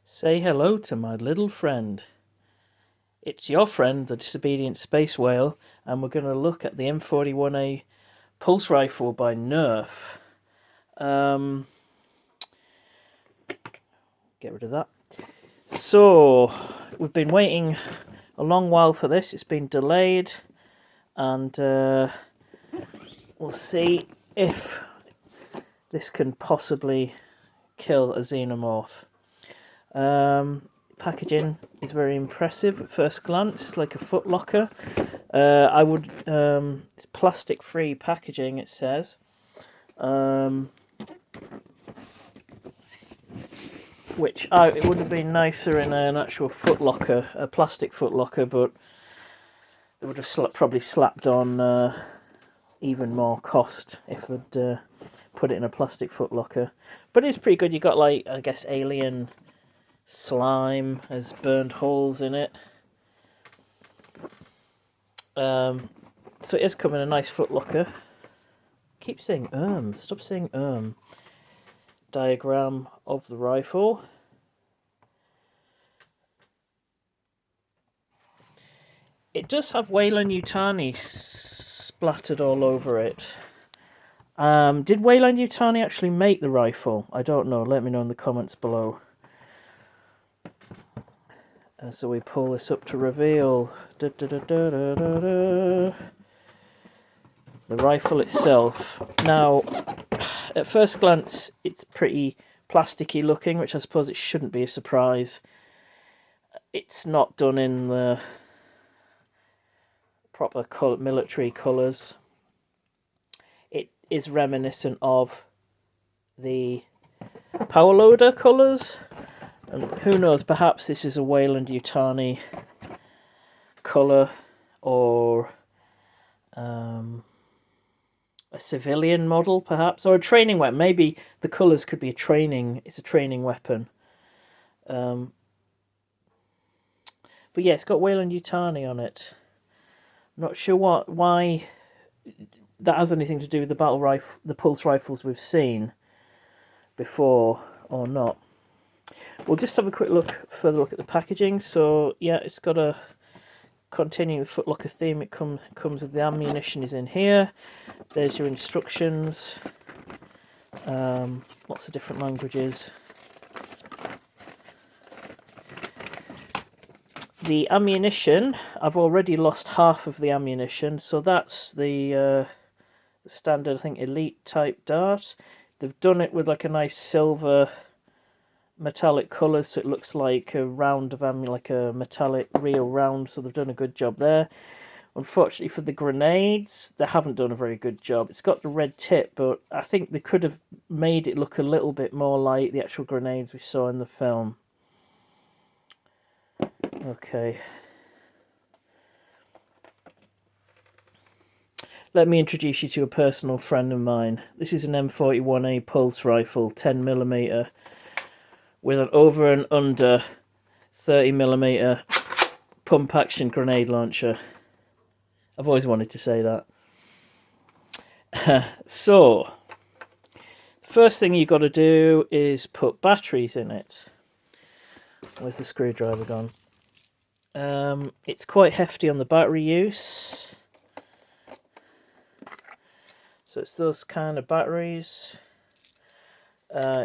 Say hello to my little friend. It's your friend, the disobedient space whale, and we're going to look at the M41A pulse rifle by Nerf. Get rid of that. So, we've been waiting a long while for this. It's been delayed, and we'll see if this can possibly kill a xenomorph. Packaging is very impressive at first glance. It's like a foot locker. It's plastic free packaging, it says. It would have been nicer in an actual foot locker, a plastic foot locker, but they would have probably slapped on even more cost if they'd put it in a plastic foot locker. But it's pretty good. You got, like, I guess, alien slime has burned holes in it. So it is coming in a nice foot locker. Keep saying stop saying diagram of the rifle. It does have Weyland-Yutani splattered all over it. Did Weyland-Yutani actually make the rifle? I don't know. Let me know in the comments below. So we pull this up to reveal the rifle itself. Now, at first glance, it's pretty plasticky looking, which I suppose it shouldn't be a surprise. It's not done in the proper military colours. It is reminiscent of the power loader colours. And who knows, perhaps this is a Weyland-Yutani colour or a civilian model, perhaps, or a training weapon. Maybe the colours could be it's a training weapon. But yeah, it's got Weyland-Yutani on it. I'm not sure why that has anything to do with the pulse rifles we've seen before or not. We'll just have a quick further look at the packaging. So yeah, it's got a continuing the footlocker theme. It comes with the ammunition is in here. There's your instructions. Lots of different languages. The ammunition, I've already lost half of the ammunition, so that's the standard, I think, elite type dart. They've done it with like a nice silver metallic colours, so it looks like a round of ammo, like a metallic real round, so they've done a good job there. Unfortunately for the grenades, they haven't done a very good job. It's got the red tip, but I think they could have made it look a little bit more like the actual grenades we saw in the film. Okay. Let me introduce you to a personal friend of mine. This is an M41A pulse rifle, 10mm. With an over and under 30mm pump action grenade launcher. I've always wanted to say that. So, the first thing you've got to do is put batteries in it. Where's the screwdriver gone? It's quite hefty on the battery use. So it's those kind of batteries.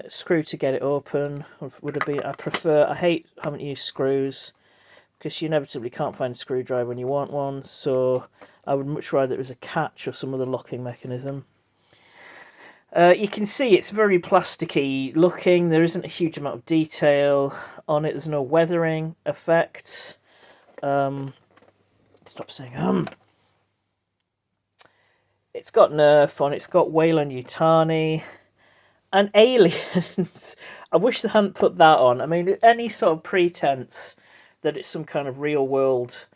Screw to get it open would have been. I hate having to use screws because you inevitably can't find a screwdriver when you want one, so I would much rather it was a catch or some other locking mechanism. You can see it's very plasticky looking. There isn't a huge amount of detail on it. There's no weathering effect. Stop saying It's got Nerf on it. It's got Weyland-Yutani. And aliens. I wish they hadn't put that on. I mean, any sort of pretense that it's some kind of real world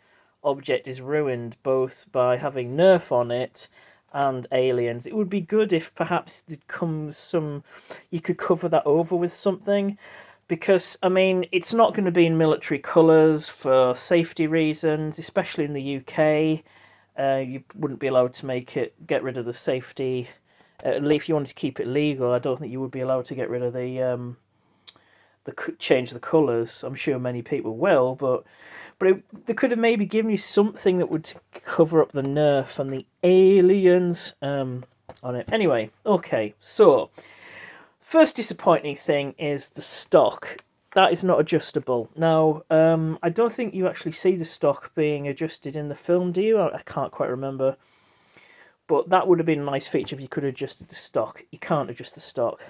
object is ruined both by having Nerf on it and aliens. It would be good if perhaps there'd come you could cover that over with something, because I mean, it's not going to be in military colours for safety reasons, especially in the UK. You wouldn't be allowed to get rid of the safety. If you wanted to keep it legal, I don't think you would be allowed to get rid of the change the colours. I'm sure many people will, but they could have maybe given you something that would cover up the Nerf and the aliens on it. Anyway, okay, so first disappointing thing is the stock. That is not adjustable. Now, I don't think you actually see the stock being adjusted in the film, do you? I can't quite remember. But that would have been a nice feature if you could have adjusted the stock. You can't adjust the stock.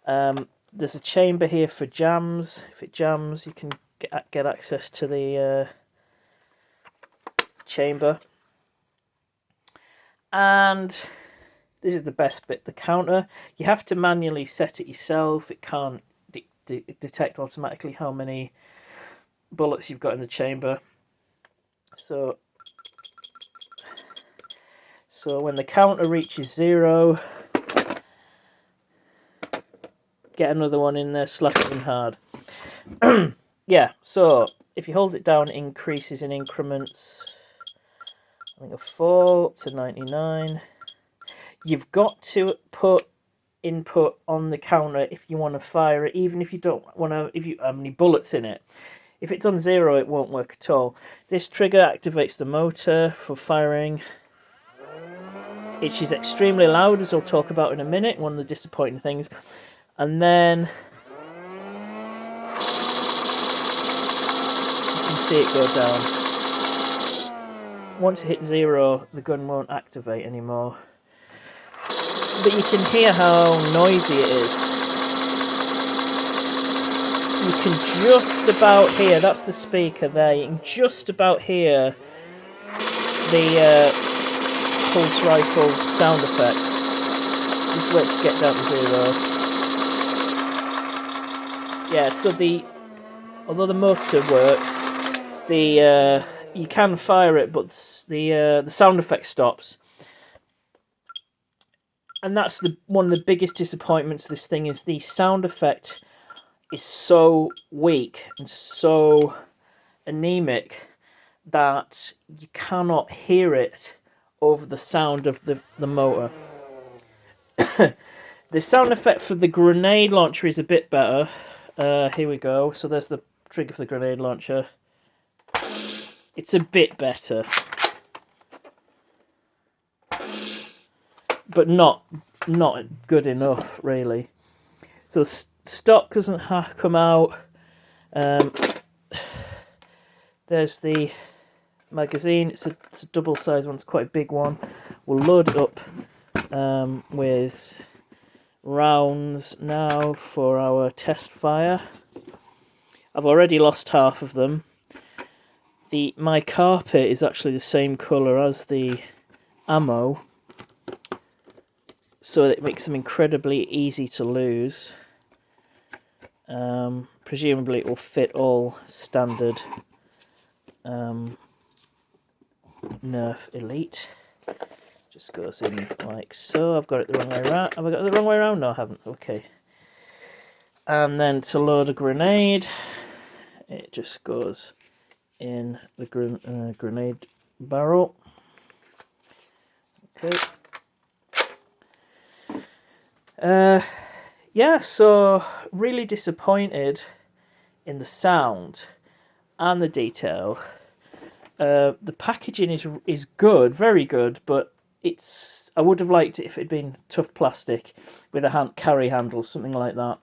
There's a chamber here for jams. If it jams, you can get access to the chamber. And this is the best bit, the counter. You have to manually set it yourself. It can't detect automatically how many bullets you've got in the chamber. So when the counter reaches 0, get another one in there, slap it in hard. Yeah, so if you hold it down, it increases in increments. I think of 4 up to 99. You've got to put input on the counter if you want to fire it, even if you don't want to, if you have any bullets in it. If it's on 0, it won't work at all. This trigger activates the motor for firing. It is extremely loud, as I'll talk about in a minute, one of the disappointing things. And then you can see it go down. Once it hits 0, the gun won't activate anymore. But you can hear how noisy it is. You can just about hear, that's the speaker there, you can just about hear the pulse rifle sound effect. Just wait to get down to 0. Yeah, so although the motor works, you can fire it, but the sound effect stops. And that's one of the biggest disappointments of this thing, is the sound effect is so weak and so anemic that you cannot hear it over the sound of the motor. The sound effect for the grenade launcher is a bit better. Here we go. So there's the trigger for the grenade launcher. It's a bit better. But not good enough, really. So stock doesn't come out. There's the magazine. It's a double-sized one. It's quite a big one. We'll load it up with rounds now for our test fire. I've already lost half of them. My carpet is actually the same colour as the ammo, so it makes them incredibly easy to lose. Presumably it will fit all standard Nerf Elite. Just goes in like so. I've got it the wrong way around. Have I got it the wrong way around? No, I haven't. Okay. And then to load a grenade, it just goes in the grenade barrel. Okay. Yeah, so really disappointed in the sound and the detail. The packaging is good, very good, but I would have liked it if it had been tough plastic with a carry handle, something like that.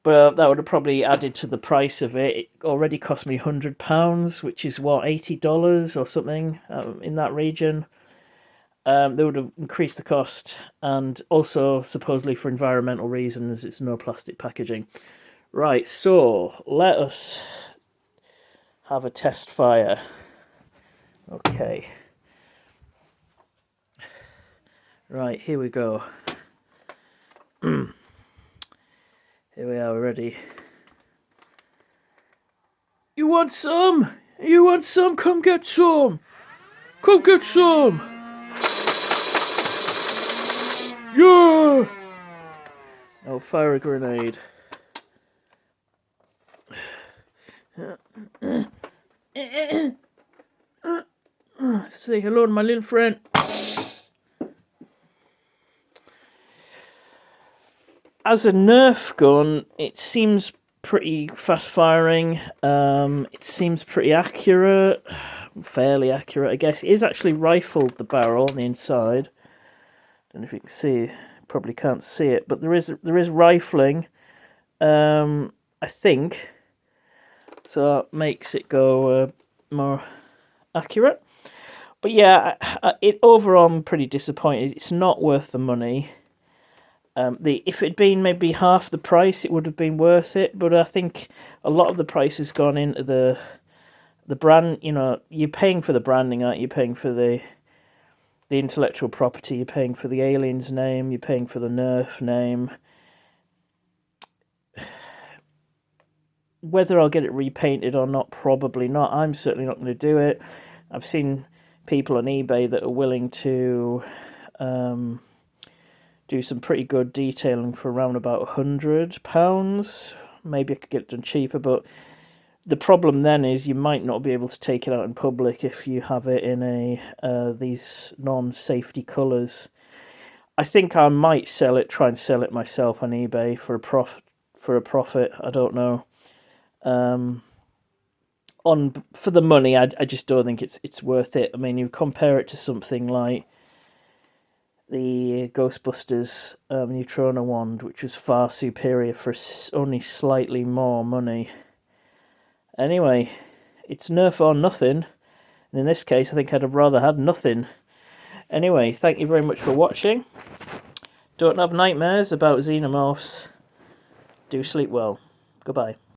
But that would have probably added to the price of it. It already cost me £100, which is what, $80 or something in that region. They would have increased the cost, and also supposedly for environmental reasons, it's no plastic packaging. Right, so let us have a test fire. Okay. Right, here we go. Here we are, we're ready. You want some? You want some? Come get some! Come get some! Yeah! I'll fire a grenade. Say hello to my little friend. As a Nerf gun, it seems pretty fast firing. It seems pretty accurate, fairly accurate, I guess. It is actually rifled, the barrel on the inside. Don't know if you can see. Probably can't see it, but there is rifling. I think so. That makes it go more accurate. But yeah, overall I'm pretty disappointed. It's not worth the money. If it'd been maybe half the price, it would have been worth it. But I think a lot of the price has gone into the brand. You know, you're paying for the branding, aren't you? Paying for the intellectual property. You're paying for the Aliens name. You're paying for the Nerf name. Whether I'll get it repainted or not, probably not. I'm certainly not going to do it. I've seen people on eBay that are willing to do some pretty good detailing for around about £100. Maybe I could get it done cheaper, but the problem then is you might not be able to take it out in public if you have it in these non-safety colours. I think I might try and sell it myself on eBay for a profit. I don't know. For the money, I just don't think it's worth it. I mean, you compare it to something like the Ghostbusters Neutrona wand, which was far superior for only slightly more money. Anyway, it's Nerf or nothing, and in this case I think I'd have rather had nothing. Anyway, thank you very much for watching. Don't have nightmares about xenomorphs. Do sleep well. Goodbye.